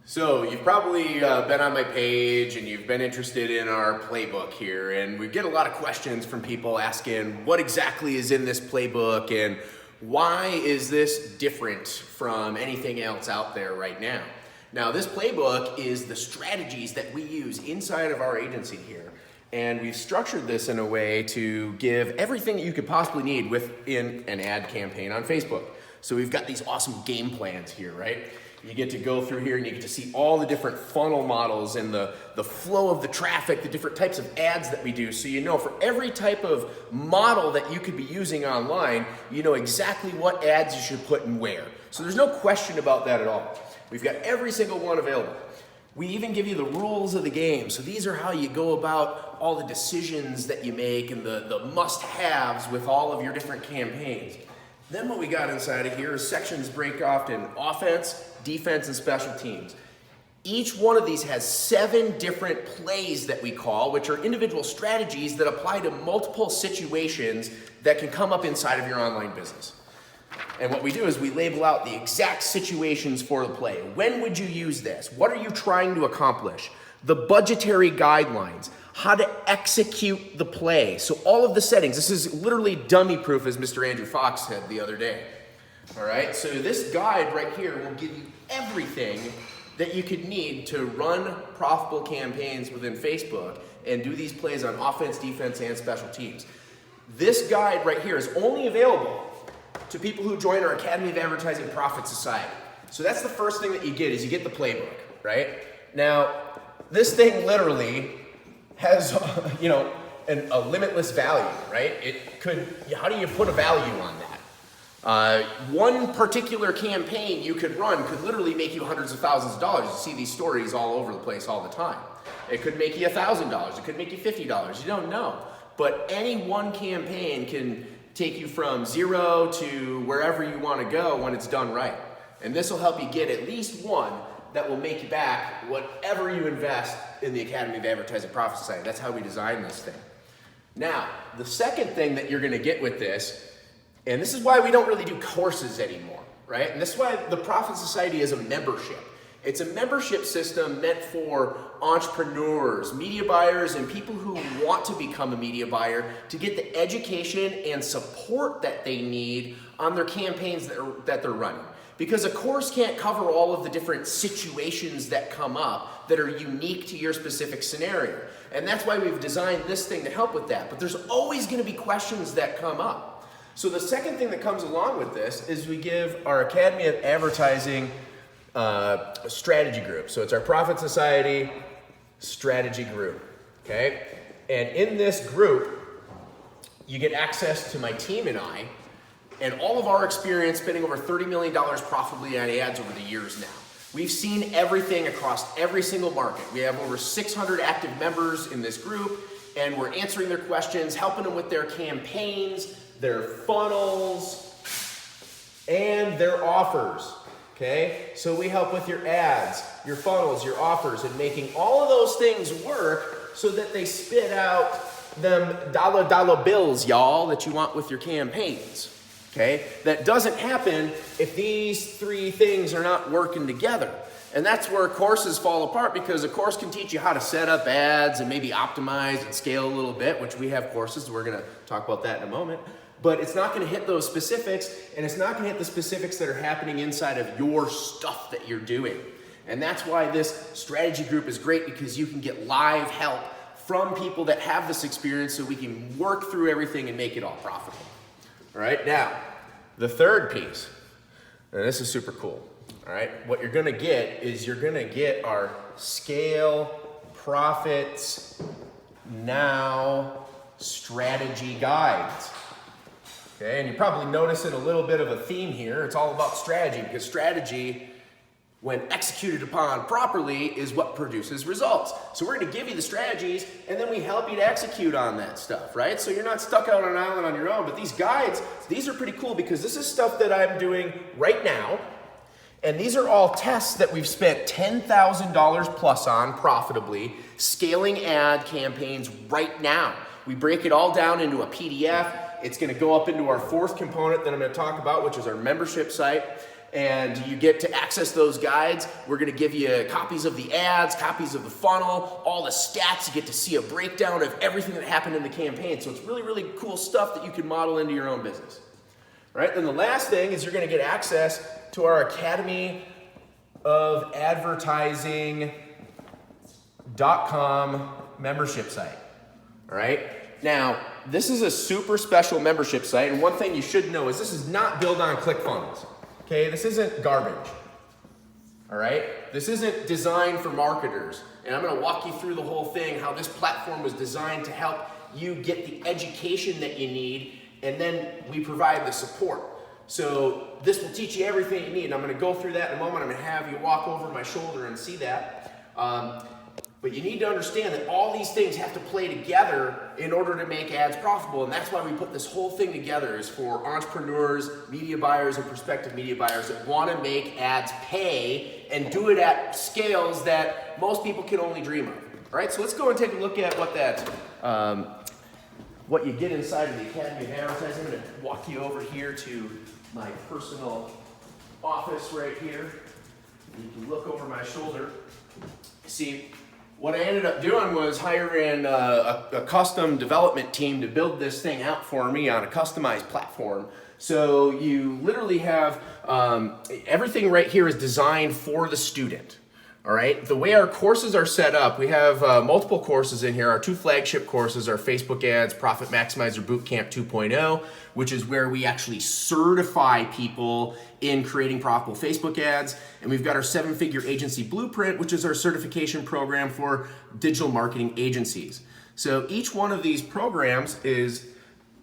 So you've probably been on my page and you've been interested in our playbook here, and we get a lot of questions from people asking what exactly is in this playbook and why is this different from anything else out there right now. Now this playbook is the strategies that we use inside of our agency here, and we've structured this in a way to give everything that you could possibly need within an ad campaign on Facebook. So we've got these awesome game plans here, right? You get to go through here and you get to see all the different funnel models and the flow of the traffic, the different types of ads that we do. So you know for every type of model that you could be using online, you know exactly what ads you should put and where. So there's no question about that at all. We've got every single one available. We even give you the rules of the game. So these are how you go about all the decisions that you make and the must-haves with all of your different campaigns. Then what we got inside of here is sections break off in offense, defense, and special teams. Each one of these has 7 different plays that we call, which are individual strategies that apply to multiple situations that can come up inside of your online business. And what we do is we label out the exact situations for the play. When would you use this? What are you trying to accomplish? The budgetary guidelines, how to execute the play. So all of the settings, this is literally dummy proof, as Mr. Andrew Fox said the other day. All right, so this guide right here will give you everything that you could need to run profitable campaigns within Facebook and do these plays on offense, defense, and special teams. This guide right here is only available to people who join our Academy of Advertising Profit Society. So that's the first thing that you get, is you get the playbook, right? Now, this thing literally has, a limitless value, right? How do you put a value on that? One particular campaign you could run could literally make you hundreds of thousands of dollars. You see these stories all over the place all the time. It could make you $1,000. It could make you $50. You don't know. But any one campaign can take you from zero to wherever you want to go when it's done right. And this will help you get at least one that will make you back whatever you invest in the Academy of Advertising Profit Society. That's how we design this thing. Now, the second thing that you're going to get with this, and this is why we don't really do courses anymore, right? And this is why the Profit Society is a membership. It's a membership system meant for entrepreneurs, media buyers, and people who want to become a media buyer to get the education and support that they need on their campaigns that they're running. Because a course can't cover all of the different situations that come up that are unique to your specific scenario. And that's why we've designed this thing to help with that. But there's always going to be questions that come up. So the second thing that comes along with this is we give our Academy of Advertising strategy group. So it's our Profit Society strategy group, okay? And in this group, you get access to my team and I, and all of our experience spending over $30 million profitably on ads over the years now. We've seen everything across every single market. We have over 600 active members in this group, and we're answering their questions, helping them with their campaigns, their funnels, and their offers. Okay, so we help with your ads, your funnels, your offers, and making all of those things work so that they spit out them dollar bills, y'all, that you want with your campaigns. Okay, that doesn't happen if these 3 things are not working together. And that's where courses fall apart, because a course can teach you how to set up ads and maybe optimize and scale a little bit, which we have courses. We're going to talk about that in a moment. But it's not going to hit those specifics, and it's not going to hit the specifics that are happening inside of your stuff that you're doing. And that's why this strategy group is great, because you can get live help from people that have this experience so we can work through everything and make it all profitable. All right, now, the third piece, and this is super cool. All right, what you're going to get is you're going to get our Scale Profits Now strategy guides. Okay, and you're probably noticing a little bit of a theme here. It's all about strategy, because strategy, when executed upon properly, is what produces results. So we're going to give you the strategies, and then we help you to execute on that stuff, right? So you're not stuck out on an island on your own. But these guides, these are pretty cool, because this is stuff that I'm doing right now. And these are all tests that we've spent $10,000 plus on profitably, scaling ad campaigns right now. We break it all down into a PDF. It's going to go up into our 4th component that I'm going to talk about, which is our membership site. and you get to access those guides. We're gonna give you copies of the ads, copies of the funnel, all the stats. You get to see a breakdown of everything that happened in the campaign. So it's really, really cool stuff that you can model into your own business. All right, then the last thing is you're gonna get access to our Academy of Advertising.com membership site. All right, now this is a super special membership site, and one thing you should know is this is not built on ClickFunnels. Okay, this isn't garbage. All right, this isn't designed for marketers, and I'm going to walk you through the whole thing, how this platform was designed to help you get the education that you need, and then we provide the support. So this will teach you everything you need, and I'm going to go through that in a moment. I'm going to have you walk over my shoulder and see that. But you need to understand that all these things have to play together in order to make ads profitable, and that's why we put this whole thing together, is for entrepreneurs, media buyers, and prospective media buyers that want to make ads pay and do it at scales that most people can only dream of. All right, so let's go and take a look at what that, what you get inside of the Academy of Advertising. I'm going to walk you over here to my personal office right here. You can look over my shoulder. See, what I ended up doing was hiring a custom development team to build this thing out for me on a customized platform. So you literally have everything right here is designed for the student. All right, the way our courses are set up, we have multiple courses in here. Our two flagship courses are Facebook Ads Profit Maximizer Bootcamp 2.0, which is where we actually certify people in creating profitable Facebook ads. And we've got our 7-figure agency blueprint, which is our certification program for digital marketing agencies. So each one of these programs is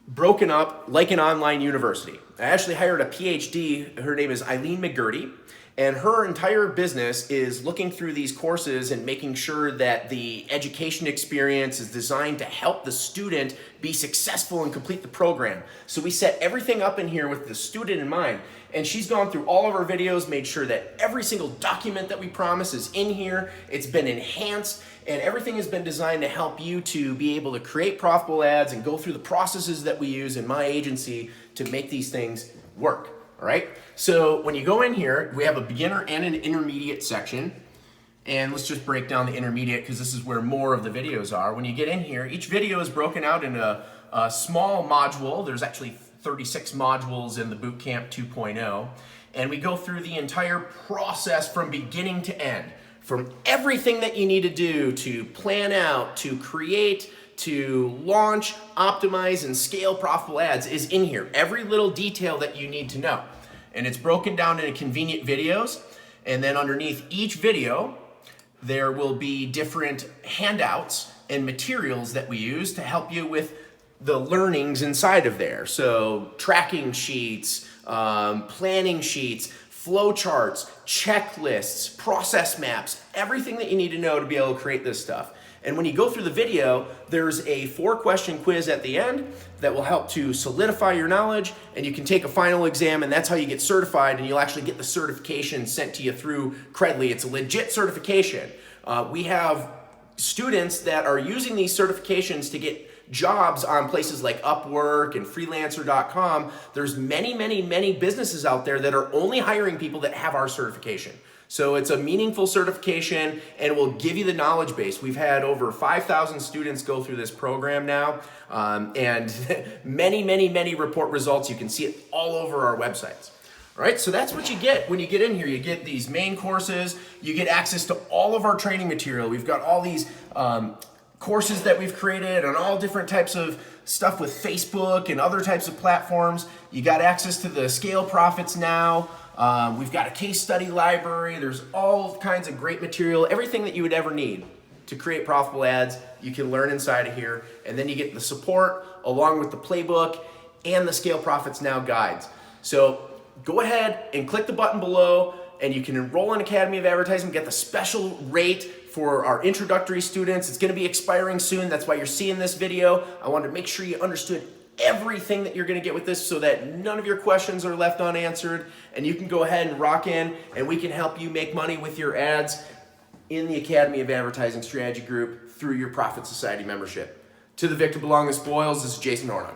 broken up like an online university. I actually hired a PhD. Her name is Eileen McGurty. And her entire business is looking through these courses and making sure that the education experience is designed to help the student be successful and complete the program. So we set everything up in here with the student in mind. And she's gone through all of our videos, made sure that every single document that we promise is in here. It's been enhanced, and everything has been designed to help you to be able to create profitable ads and go through the processes that we use in my agency to make these things work. All right, so when you go in here, we have a beginner and an intermediate section. And let's just break down the intermediate because this is where more of the videos are. When you get in here, each video is broken out in a small module. There's actually 36 modules in the Bootcamp 2.0. And we go through the entire process from beginning to end. From everything that you need to do to plan out, to create, to launch, optimize, and scale profitable ads is in here. Every little detail that you need to know. And it's broken down into convenient videos. And then underneath each video, there will be different handouts and materials that we use to help you with the learnings inside of there. So tracking sheets, planning sheets, flow charts, checklists, process maps, everything that you need to know to be able to create this stuff. And when you go through the video, there's a 4-question quiz at the end that will help to solidify your knowledge, and you can take a final exam, and that's how you get certified, and you'll actually get the certification sent to you through Credly. It's a legit certification. We have students that are using these certifications to get jobs on places like Upwork and freelancer.com. There's many businesses out there that are only hiring people that have our certification. So it's a meaningful certification, and it will give you the knowledge base. We've had over 5,000 students go through this program now, and many report results. You can see it all over our websites. All right, so that's what you get when you get in here. You get these main courses. You get access to all of our training material. We've got all these courses that we've created on all different types of stuff with Facebook and other types of platforms. You got access to the Scale Profits Now. We've got a case study library. There's all kinds of great material, everything that you would ever need to create profitable ads. You can learn inside of here, and then you get the support along with the playbook and the Scale Profits Now guides. So go ahead and click the button below, and you can enroll in Academy of Advertising, get the special rate for our introductory students. It's gonna be expiring soon. That's why you're seeing this video. I wanted to make sure you understood everything that you're gonna get with this so that none of your questions are left unanswered, and you can go ahead and rock in, and we can help you make money with your ads in the Academy of Advertising Strategy Group through your Profit Society membership. To the victor belong the spoils. This is Jason Hornung.